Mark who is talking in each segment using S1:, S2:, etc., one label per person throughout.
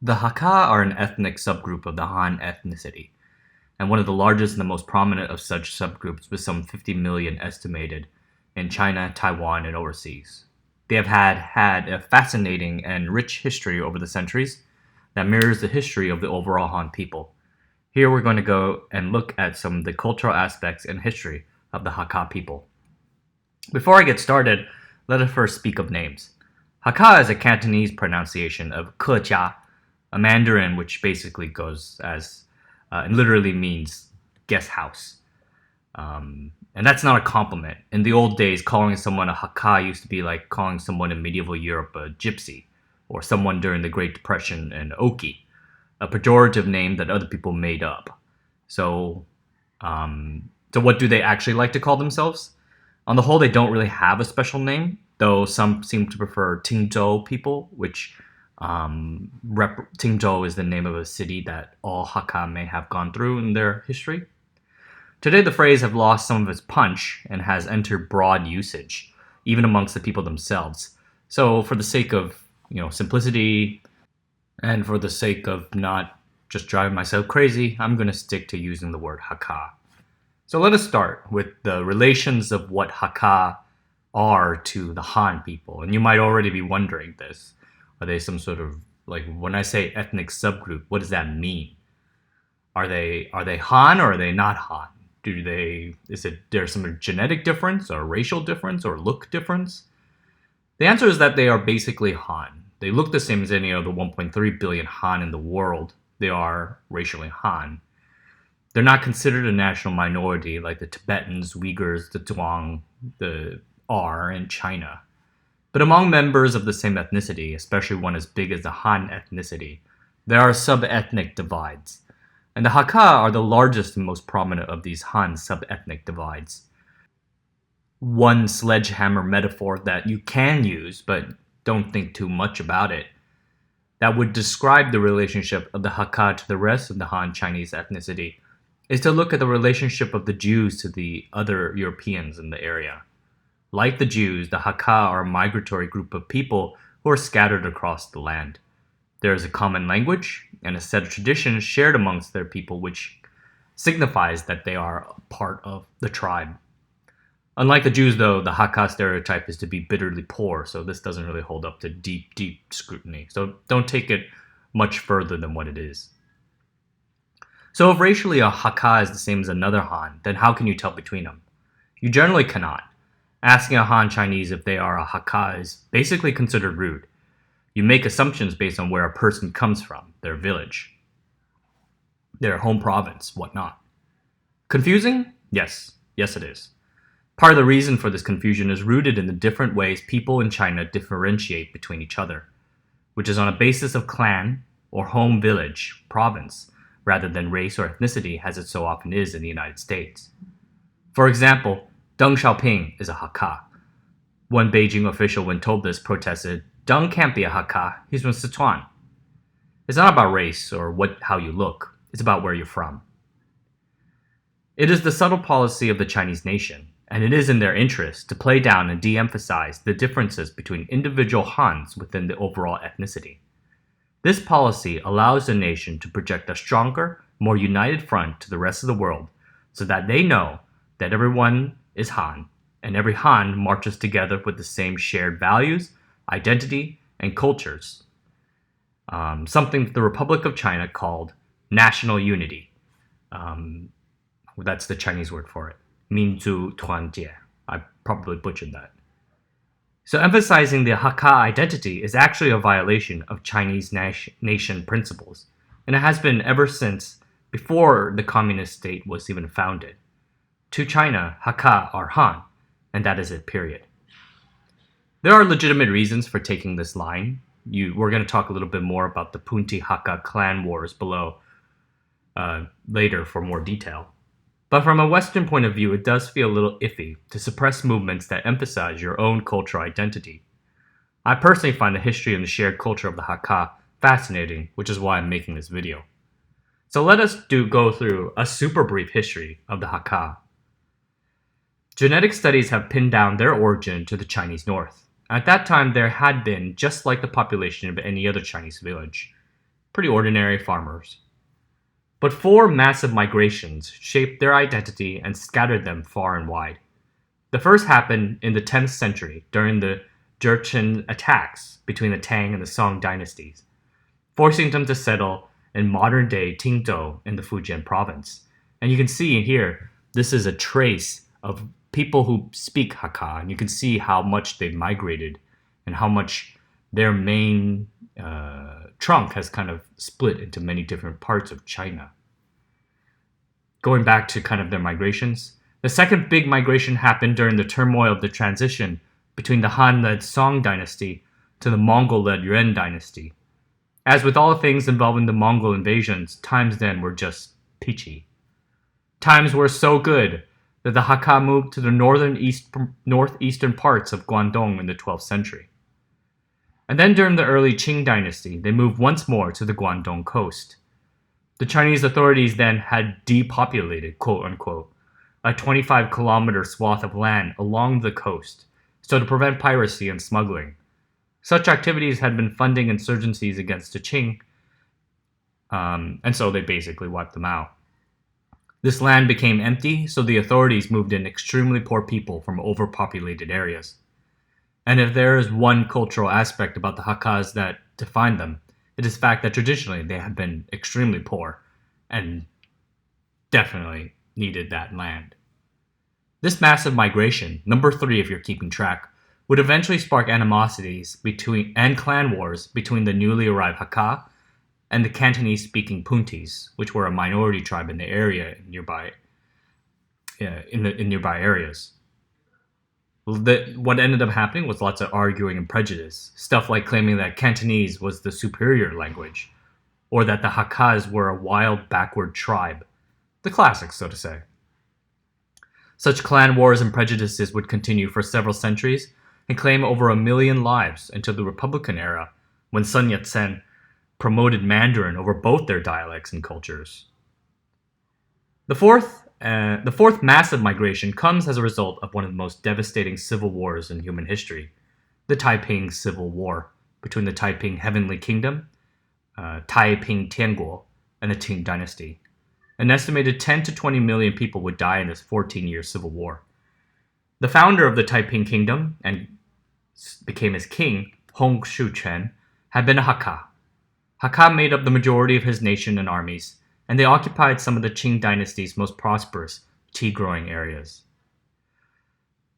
S1: The Hakka are an ethnic subgroup of the Han ethnicity, and one of the largest and the most prominent of such subgroups, with some 50 million estimated in China, Taiwan, and overseas. They have had a fascinating and rich history over the centuries that mirrors the history of the overall Han people. Here we're going to go and look at some of the cultural aspects and history of the Hakka people. Before I get started, let us first speak of names. Hakka is a Cantonese pronunciation of Kejia, a Mandarin which basically goes as and literally means guest house. And that's not a compliment. In the old days, calling someone a Hakka used to be like calling someone in medieval Europe a gypsy, or someone during the Great Depression an Okie, a pejorative name that other people made up. So, so what do they actually like to call themselves? On the whole, they don't really have a special name, though some seem to prefer Tingzhou people, which Tingzhou is the name of a city that all Hakka may have gone through in their history. Today, the phrase has lost some of its punch and has entered broad usage, even amongst the people themselves. So, for the sake of simplicity, and for the sake of not just driving myself crazy, I'm going to stick to using the word Hakka. So let us start with the relations of what Hakka are to the Han people. And you might already be wondering this. Are they some sort of, like, when I say ethnic subgroup, what does that mean? Are they Han or are they not Han? Is there some genetic difference or racial difference or look difference? The answer is that they are basically Han. They look the same as any of the 1.3 billion Han in the world. They are racially Han. They're not considered a national minority like the Tibetans, Uyghurs, the Zhuang are in China. But among members of the same ethnicity, especially one as big as the Han ethnicity, there are sub-ethnic divides. And the Hakka are the largest and most prominent of these Han sub-ethnic divides. One sledgehammer metaphor that you can use, but don't think too much about it, that would describe the relationship of the Hakka to the rest of the Han Chinese ethnicity, is to look at the relationship of the Jews to the other Europeans in the area. Like the Jews, the Hakka are a migratory group of people who are scattered across the land. There is a common language and a set of traditions shared amongst their people, which signifies that they are a part of the tribe. Unlike the Jews, though, the Hakka stereotype is to be bitterly poor, so this doesn't really hold up to deep scrutiny. So don't take it much further than what it is. So if racially a Hakka is the same as another Han, then how can you tell between them? You generally cannot. Asking a Han Chinese if they are a Hakka is basically considered rude. You make assumptions based on where a person comes from, their village, their home province, whatnot. Confusing? Yes it is. Part of the reason for this confusion is rooted in the different ways people in China differentiate between each other, which is on a basis of clan or home village, province, rather than race or ethnicity as it so often is in the United States. For example, Deng Xiaoping is a Hakka. One Beijing official, when told this, protested, "Deng can't be a Hakka, he's from Sichuan." It's not about race or how you look, it's about where you're from. It is the subtle policy of the Chinese nation, and it is in their interest to play down and de-emphasize the differences between individual Hans within the overall ethnicity. This policy allows the nation to project a stronger, more united front to the rest of the world so that they know that everyone is Han, and every Han marches together with the same shared values, identity, and cultures. Something that the Republic of China called national unity. That's the Chinese word for it. 民族团结. I probably butchered that. So emphasizing the Hakka identity is actually a violation of Chinese nation principles, and it has been ever since before the communist state was even founded. To China, Hakka are Han, and that is it, period. There are legitimate reasons for taking this line. We're going to talk a little bit more about the Punti Hakka clan wars below later for more detail. But from a Western point of view, it does feel a little iffy to suppress movements that emphasize your own cultural identity. I personally find the history and the shared culture of the Hakka fascinating, which is why I'm making this video. So let us go through a super brief history of the Hakka. Genetic studies have pinned down their origin to the Chinese north. At that time, there had been, just like the population of any other Chinese village, pretty ordinary farmers. But 4 massive migrations shaped their identity and scattered them far and wide. The first happened in the 10th century during the Jurchen attacks between the Tang and the Song dynasties, forcing them to settle in modern-day Qingzhou in the Fujian province. And you can see here, this is a trace of people who speak Hakka, and you can see how much they've migrated and how much their main trunk has kind of split into many different parts of China. Going back to kind of their migrations, the second big migration happened during the turmoil of the transition between the Han-led Song dynasty to the Mongol-led Yuan dynasty. As with all things involving the Mongol invasions, times then were just peachy. Times were so good that the Hakka moved to the northeastern parts of Guangdong in the 12th century. And then during the early Qing dynasty, they moved once more to the Guangdong coast. The Chinese authorities then had depopulated, quote-unquote, a 25-kilometer swath of land along the coast, so to prevent piracy and smuggling. Such activities had been funding insurgencies against the Qing, and so they basically wiped them out. This land became empty, so the authorities moved in extremely poor people from overpopulated areas. And if there is one cultural aspect about the Hakkas that define them, it is the fact that traditionally they have been extremely poor and definitely needed that land. This massive migration, number 3 if you're keeping track, would eventually spark animosities and clan wars between the newly arrived Hakka and the Cantonese-speaking Puntis, which were a minority tribe in the area in nearby areas. What ended up happening was lots of arguing and prejudice, stuff like claiming that Cantonese was the superior language, or that the Hakkas were a wild, backward tribe. The classics, so to say. Such clan wars and prejudices would continue for several centuries and claim over 1 million lives until the Republican era, when Sun Yat-sen promoted Mandarin over both their dialects and cultures. The fourth massive migration comes as a result of one of the most devastating civil wars in human history, the Taiping Civil War between the Taiping Heavenly Kingdom, Taiping Tianguo, and the Qing dynasty. An estimated 10 to 20 million people would die in this 14-year civil war. The founder of the Taiping Kingdom, and became his king, Hong Shuquan, had been a Hakka. Hakka made up the majority of his nation and armies, and they occupied some of the Qing dynasty's most prosperous tea-growing areas.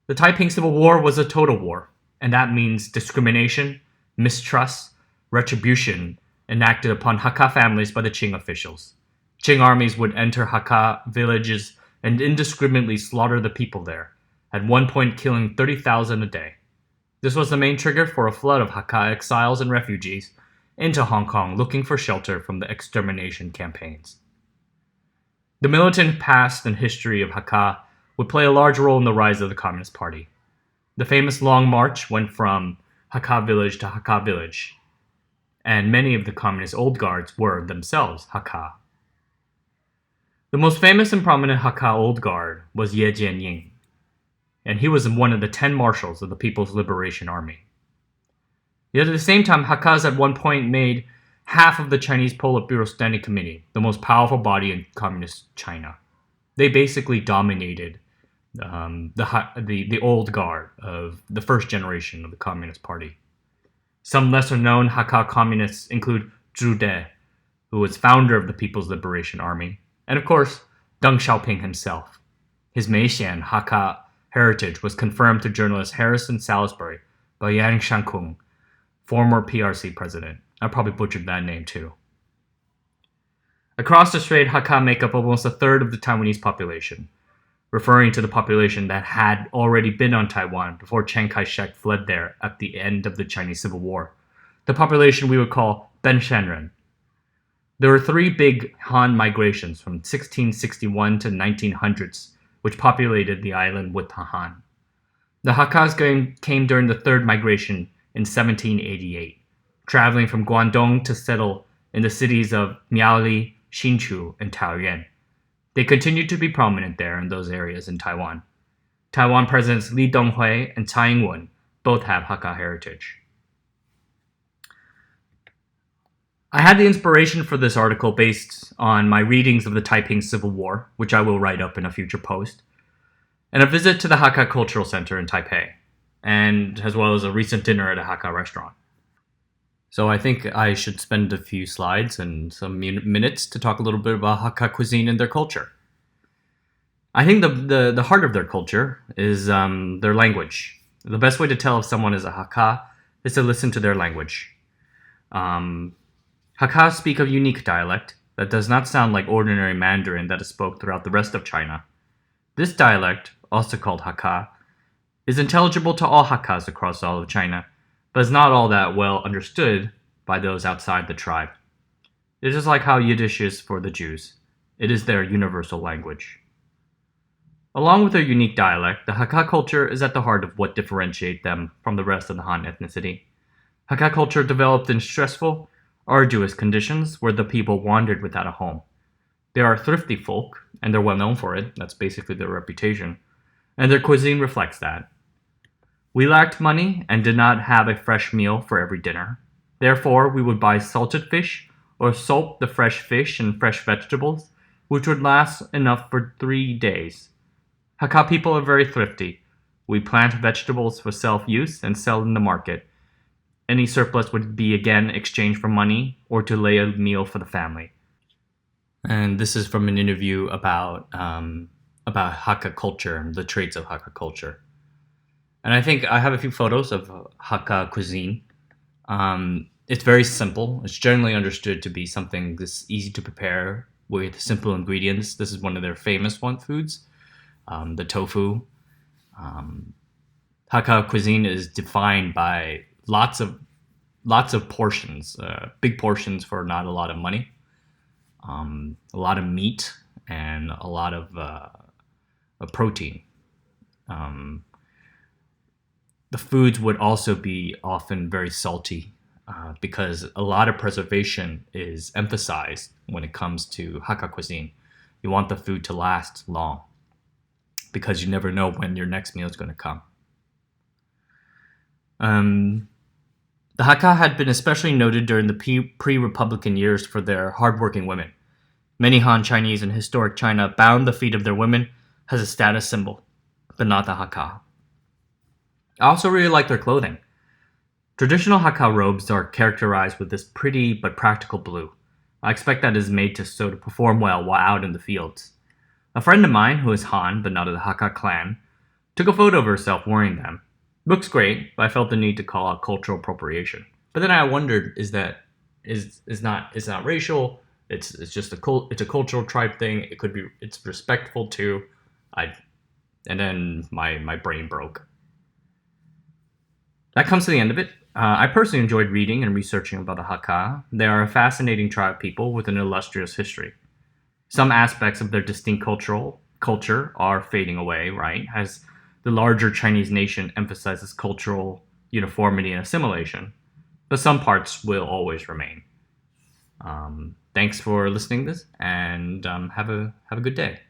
S1: The Taiping Civil War was a total war, and that means discrimination, mistrust, retribution enacted upon Hakka families by the Qing officials. Qing armies would enter Hakka villages and indiscriminately slaughter the people there, at one point killing 30,000 a day. This was the main trigger for a flood of Hakka exiles and refugees into Hong Kong looking for shelter from the extermination campaigns. The militant past and history of Hakka would play a large role in the rise of the Communist Party. The famous Long March went from Hakka village to Hakka village, and many of the Communist old guards were themselves Hakka. The most famous and prominent Hakka old guard was Ye Jianying, and he was one of the 10 marshals of the People's Liberation Army. Yet at the same time, Hakkas at one point made half of the Chinese Politburo Standing Committee, the most powerful body in communist China. They basically dominated the old guard of the first generation of the Communist Party. Some lesser-known Hakka communists include Zhu De, who was founder of the People's Liberation Army, and of course, Deng Xiaoping himself. His Meixian Hakka heritage was confirmed to journalist Harrison Salisbury by Yang Shankung, former PRC president. I probably butchered that name too. Across the strait, Hakka make up almost a third of the Taiwanese population, referring to the population that had already been on Taiwan before Chiang Kai-shek fled there at the end of the Chinese Civil War, the population we would call Ben Shanren. There were 3 big Han migrations from 1661 to 1900s, which populated the island with the Han. The Hakkas came during the 3rd migration in 1788, traveling from Guangdong to settle in the cities of Miaoli, Hsinchu, and Taoyuan. They continued to be prominent there in those areas in Taiwan. Taiwan Presidents Li Donghui and Tsai Ing-wen both have Hakka heritage. I had the inspiration for this article based on my readings of the Taiping Civil War, which I will write up in a future post, and a visit to the Hakka Cultural Center in Taipei, and as well as a recent dinner at a Hakka restaurant. So I think I should spend a few slides and some minutes to talk a little bit about Hakka cuisine and their culture. I think the heart of their culture is their language. The best way to tell if someone is a Hakka is to listen to their language. Hakka speak a unique dialect that does not sound like ordinary Mandarin that is spoke throughout the rest of China. This dialect, also called Hakka, is intelligible to all Hakkas across all of China, but is not all that well understood by those outside the tribe. It is like how Yiddish is for the Jews. It is their universal language. Along with their unique dialect, the Hakka culture is at the heart of what differentiates them from the rest of the Han ethnicity. Hakka culture developed in stressful, arduous conditions where the people wandered without a home. They are a thrifty folk, and they're well known for it. That's basically their reputation. And their cuisine reflects that. We lacked money and did not have a fresh meal for every dinner. Therefore, we would buy salted fish or soak the fresh fish and fresh vegetables, which would last enough for 3 days. Hakka people are very thrifty. We plant vegetables for self-use and sell in the market. Any surplus would be again exchanged for money or to lay a meal for the family. And this is from an interview about Hakka culture and the traits of Hakka culture. And I think I have a few photos of Hakka cuisine. It's very simple. It's generally understood to be something that's easy to prepare with simple ingredients. This is one of their famous foods, the tofu. Hakka cuisine is defined by lots of portions, big portions for not a lot of money, a lot of meat, and a lot of protein. The foods would also be often very salty because a lot of preservation is emphasized when it comes to Hakka cuisine. You want the food to last long because you never know when your next meal is going to come. The Hakka had been especially noted during the pre-Republican years for their hardworking women. Many Han Chinese in historic China bound the feet of their women as a status symbol, but not the Hakka. I also really like their clothing. Traditional Hakka robes are characterized with this pretty but practical blue. I expect that is made to perform well while out in the fields. A friend of mine, who is Han but not of the Hakka clan, took a photo of herself wearing them. Looks great, but I felt the need to call out cultural appropriation. But then I wondered, is not racial? It's just it's a cultural tribe thing. It's respectful too. And then my brain broke. That comes to the end of it. I personally enjoyed reading and researching about the Hakka. They are a fascinating tribe of people with an illustrious history. Some aspects of their distinct culture are fading away, right? As the larger Chinese nation emphasizes cultural uniformity and assimilation, but some parts will always remain. Thanks for listening to this, and have a good day.